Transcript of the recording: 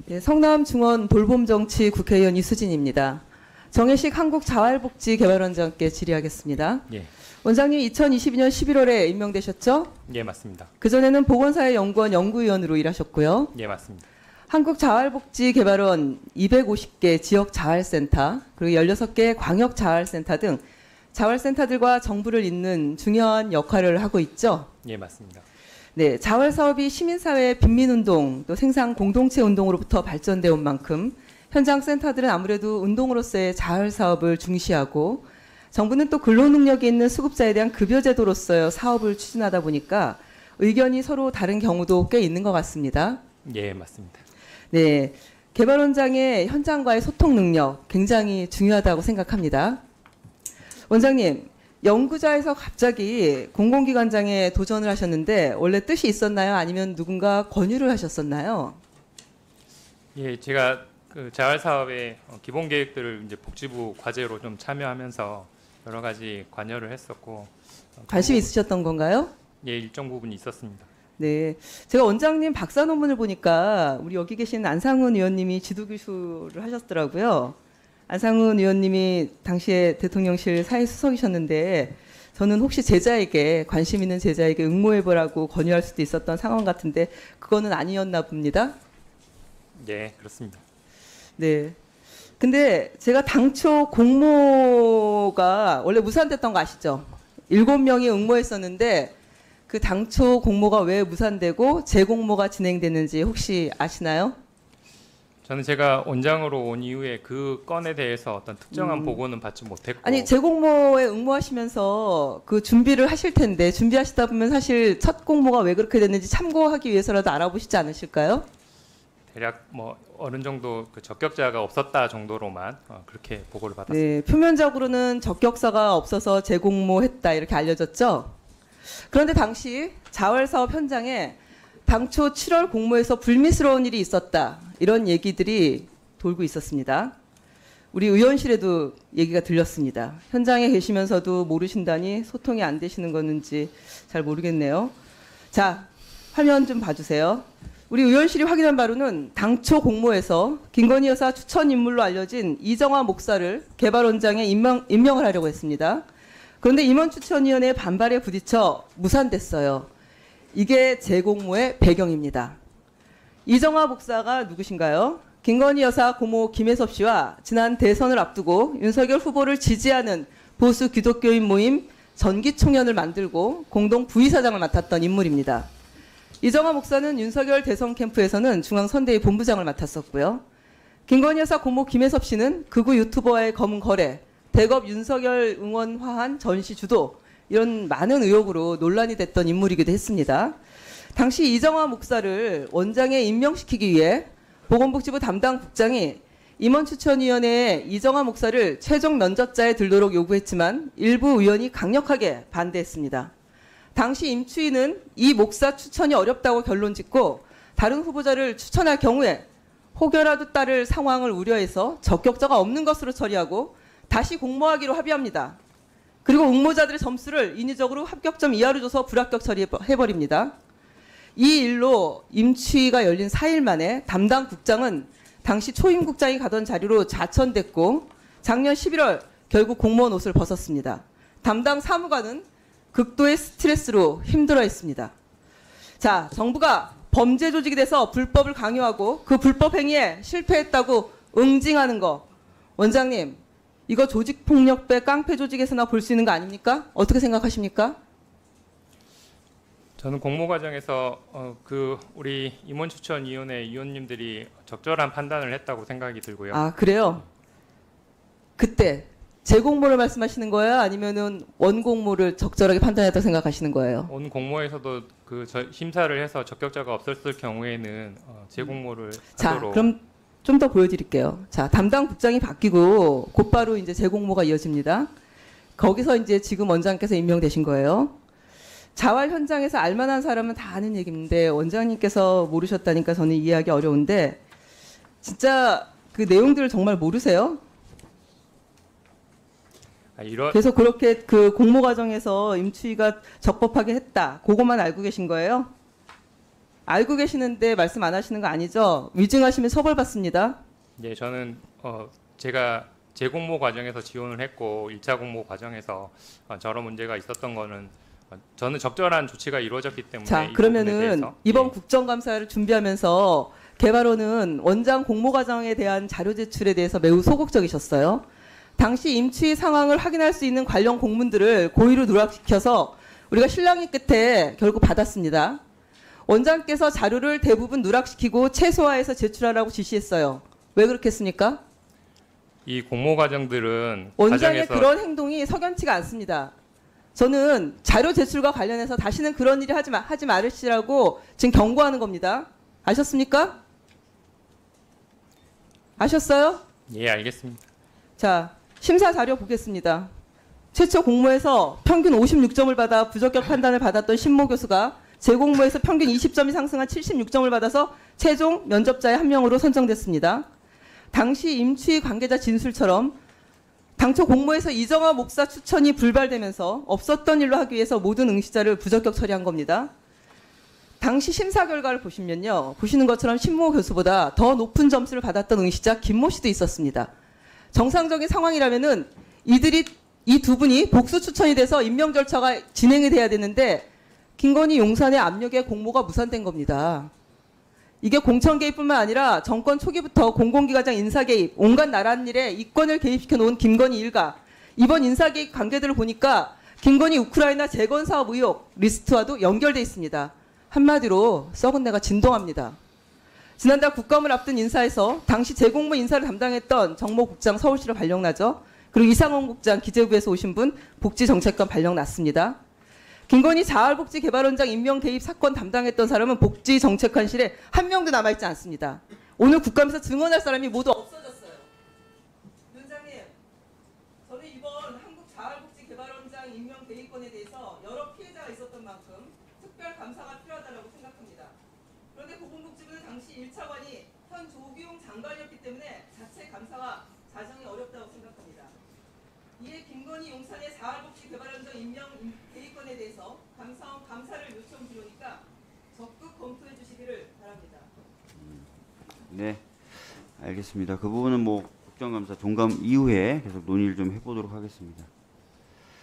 예, 성남중원 돌봄정치 국회의원 이수진입니다. 정혜식 한국자활복지개발원장께 질의하겠습니다. 예. 원장님 2022년 11월에 임명되셨죠? 예, 맞습니다. 그전에는 보건사회연구원 연구위원으로 일하셨고요. 예, 맞습니다. 한국자활복지개발원 250개 지역자활센터 그리고 16개 광역자활센터 등 자활센터들과 정부를 잇는 중요한 역할을 하고 있죠. 예, 맞습니다. 네, 자활사업이 시민사회의 빈민운동 또 생산 공동체 운동으로부터 발전되어 온 만큼 현장 센터들은 아무래도 운동으로서의 자활사업을 중시하고 정부는 또 근로능력이 있는 수급자에 대한 급여제도로서의 사업을 추진하다 보니까 의견이 서로 다른 경우도 꽤 있는 것 같습니다. 예, 맞습니다. 네, 개발원장의 현장과의 소통 능력 굉장히 중요하다고 생각합니다. 원장님, 연구자에서 갑자기 공공기관장에 도전을 하셨는데 원래 뜻이 있었나요? 아니면 누군가 권유를 하셨었나요? 예, 제가 그 자활 사업의 기본 계획들을 이제 복지부 과제로 좀 참여하면서 여러 가지 관여를 했었고 관심 있으셨던 건가요? 예, 일정 부분이 있었습니다. 네, 제가 원장님 박사 논문을 보니까 우리 여기 계신 안상훈 의원님이 지도교수를 하셨더라고요. 안상훈 의원님이 당시에 대통령실 사회수석이셨는데 저는 혹시 제자에게 관심 있는 제자에게 응모해보라고 권유할 수도 있었던 상황 같은데 그거는 아니었나 봅니다. 예, 그렇습니다. 네. 근데 제가 당초 공모가 원래 무산됐던 거 아시죠? 7명이 응모했었는데 그 당초 공모가 왜 무산되고 재공모가 진행됐는지 혹시 아시나요? 저는 제가 원장으로 온 이후에 그 건에 대해서 어떤 특정한 보고는 받지 못했고. 아니 재공모에 응모하시면서 그 준비를 하실 텐데 준비하시다 보면 사실 첫 공모가 왜 그렇게 됐는지 참고하기 위해서라도 알아보시지 않으실까요? 대략 뭐 어느 정도 그 적격자가 없었다 정도로만 그렇게 보고를 받았습니다. 네, 표면적으로는 적격사가 없어서 재공모했다 이렇게 알려졌죠. 그런데 당시 자활사업 현장에 당초 7월 공모에서 불미스러운 일이 있었다. 이런 얘기들이 돌고 있었습니다. 우리 의원실에도 얘기가 들렸습니다. 현장에 계시면서도 모르신다니 소통이 안 되시는 건지 잘 모르겠네요. 자, 화면 좀 봐주세요. 우리 의원실이 확인한 바로는 당초 공모에서 김건희 여사 추천 인물로 알려진 이정화 목사를 개발원장에 임명을 하려고 했습니다. 그런데 임원추천위원회의 반발에 부딪혀 무산됐어요. 이게 재공모의 배경입니다. 이정화 목사가 누구신가요? 김건희 여사 고모 김혜섭 씨와 지난 대선을 앞두고 윤석열 후보를 지지하는 보수 기독교인 모임 전기총연을 만들고 공동 부의사장을 맡았던 인물입니다. 이정화 목사는 윤석열 대선 캠프에서는 중앙선대위 본부장을 맡았었고요. 김건희 여사 고모 김혜섭 씨는 극우 유튜버와의 검은 거래, 대검 윤석열 응원 화한 전시 주도 이런 많은 의혹으로 논란이 됐던 인물이기도 했습니다. 당시 이정화 목사를 원장에 임명시키기 위해 보건복지부 담당 국장이 임원추천위원회에 이정화 목사를 최종 면접자에 들도록 요구했지만 일부 의원이 강력하게 반대했습니다. 당시 임추위는 이 목사 추천이 어렵다고 결론 짓고 다른 후보자를 추천할 경우에 혹여라도 따를 상황을 우려해서 적격자가 없는 것으로 처리하고 다시 공모하기로 합의합니다. 그리고 응모자들의 점수를 인위적으로 합격점 이하로 줘서 불합격 처리해버립니다. 이 일로 임추위가 열린 4일 만에 담당 국장은 당시 초임 국장이 가던 자리로 자천됐고 작년 11월 결국 공무원 옷을 벗었습니다. 담당 사무관은 극도의 스트레스로 힘들어했습니다. 자, 정부가 범죄 조직이 돼서 불법을 강요하고 그 불법 행위에 실패했다고 응징하는 거. 원장님, 이거 조직폭력배 깡패 조직에서나 볼 수 있는 거 아닙니까? 어떻게 생각하십니까? 저는 공모 과정에서 그 우리 임원추천위원회 위원님들이 적절한 판단을 했다고 생각이 들고요. 아, 그래요? 그때 재공모를 말씀하시는 거예요? 아니면은 원공모를 적절하게 판단했다고 생각하시는 거예요? 온 공모에서도 그 심사를 해서 적격자가 없었을 경우에는 재공모를 자, 하도록. 그럼 좀 더 보여드릴게요. 자, 담당 국장이 바뀌고 곧바로 이제 재공모가 이어집니다. 거기서 이제 지금 원장께서 임명되신 거예요. 자활 현장에서 알만한 사람은 다 아는 얘기인데 원장님께서 모르셨다니까 저는 이해하기 어려운데 진짜 그 내용들을 정말 모르세요? 그래서 그렇게 그 공모 과정에서 임추위가 적법하게 했다. 그것만 알고 계신 거예요? 알고 계시는데 말씀 안 하시는 거 아니죠? 위증하시면 처벌받습니다. 예, 저는 제가 재공모 과정에서 지원을 했고 1차 공모 과정에서 저런 문제가 있었던 거는 저는 적절한 조치가 이루어졌기 때문에 자, 이 부분에 그러면은 대해서, 이번 예, 국정감사를 준비하면서 개발원은 원장 공모 과정에 대한 자료 제출에 대해서 매우 소극적이셨어요. 당시 임취 상황을 확인할 수 있는 관련 공문들을 고의로 누락시켜서 우리가 실랑이 끝에 결국 받았습니다. 원장께서 자료를 대부분 누락시키고 최소화해서 제출하라고 지시했어요. 왜 그렇게 했습니까? 이 공모 과정들은 원장의 과정에서 그런 행동이 석연치가 않습니다. 저는 자료 제출과 관련해서 다시는 그런 일을 하지 말으시라고 지금 경고하는 겁니다. 아셨습니까? 아셨어요? 예, 알겠습니다. 자, 심사 자료 보겠습니다. 최초 공모에서 평균 56점을 받아 부적격 판단을 받았던 신모 교수가 재공모에서 평균 20점이 상승한 76점을 받아서 최종 면접자의 한 명으로 선정됐습니다. 당시 임취 관계자 진술처럼 당초 공모에서 이정화 목사 추천이 불발되면서 없었던 일로 하기 위해서 모든 응시자를 부적격 처리한 겁니다. 당시 심사 결과를 보시면요. 보시는 것처럼 신모 교수보다 더 높은 점수를 받았던 응시자 김모 씨도 있었습니다. 정상적인 상황이라면은 이 두 분이 복수 추천이 돼서 임명 절차가 진행이 돼야 되는데 김건희 용산의 압력에 공모가 무산된 겁니다. 이게 공천 개입뿐만 아니라 정권 초기부터 공공기관장 인사 개입, 온갖 나란 일에 이권을 개입시켜 놓은 김건희 일가. 이번 인사 개입 관계들을 보니까 김건희 우크라이나 재건 사업 의혹 리스트와도 연결돼 있습니다. 한마디로 썩은 내가 진동합니다. 지난달 국감을 앞둔 인사에서 당시 재공모 인사를 담당했던 정모 국장 서울시로 발령나죠. 그리고 이상원 국장 기재부에서 오신 분 복지정책관 발령났습니다. 김건희 자활복지개발원장 임명 대입 사건 담당했던 사람은 복지정책관실에 한 명도 남아있지 않습니다. 오늘 국감에서 증언할 사람이 모두 없어졌어요. 위원장님, 저는 이번 한국자활복지개발원장 임명 대입건에 대해서 여러 피해자가 있었던 만큼 특별 감사가 필요하다고 생각합니다. 그런데 보건복지부는 당시 1차관이 현 조기용 장관이었기 때문에 자체 감사와 자정이 어렵다고 생각합니다. 이에 김건희 용산의 자활복지개발원장 임명 대입건에 대해서 감사를 요청 드리니까 적극 검토해 주시기를 바랍니다. 네, 알겠습니다. 그 부분은 뭐 국정감사 종감 이후에 계속 논의를 좀 해보도록 하겠습니다.